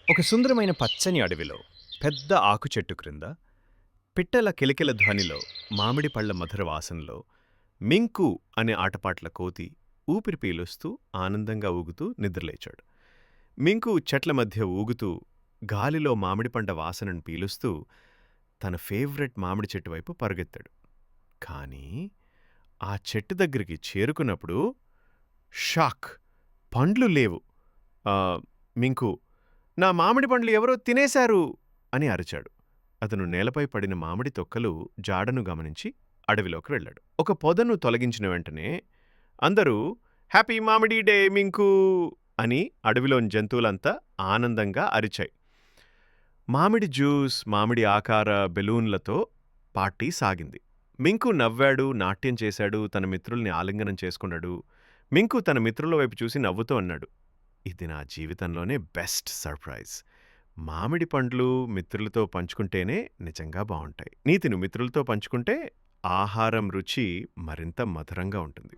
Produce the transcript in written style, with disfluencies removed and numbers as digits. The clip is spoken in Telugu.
ఒక సుందరమైన పచ్చని అడవిలో పెద్ద ఆకు చెట్టు క్రింద పిట్టల కిలకిల ధ్వనిలో మామిడి పళ్ళ మధుర వాసనలో మింకు అనే ఆటపాట్ల కోతి ఊపిరి పీలుస్తూ ఆనందంగా ఊగుతూ నిద్రలేచాడు. మింకు చెట్ల మధ్య ఊగుతూ గాలిలో మామిడి పండ వాసనను పీలుస్తూ తన ఫేవరెట్ మామిడి చెట్టు వైపు పరుగెత్తాడు. కానీ ఆ చెట్టు దగ్గరికి చేరుకున్నప్పుడు షాక్! పండ్లు లేవు. ఆ, మింకు నా మామిడి పండ్లు ఎవరో తినేశారు అని అరిచాడు. అతను నేలపై పడిన మామిడి తొక్కలు జాడను గమనించి అడవిలోకి వెళ్ళాడు. ఒక పొదను తొలగించిన వెంటనే అందరూ హ్యాపీ మామిడి డే మింకు అని అడవిలోని జంతువులంతా ఆనందంగా అరిచాయి. మామిడి జ్యూస్, మామిడి ఆకార బెలూన్లతో పార్టీ సాగింది. మింకు నవ్వాడు, నాట్యం చేశాడు, తన మిత్రుల్ని ఆలింగనం చేసుకున్నాడు. మింకు తన మిత్రుల వైపు చూసి నవ్వుతూ అన్నాడు, ఇది నా జీవితంలోనే బెస్ట్ సర్ప్రైజ్. మామిడి పండ్లు మిత్రులతో పంచుకుంటేనే నిజంగా బావుంటాయి. నీతిని మిత్రులతో పంచుకుంటే ఆహారం రుచి మరింత మధురంగా ఉంటుంది.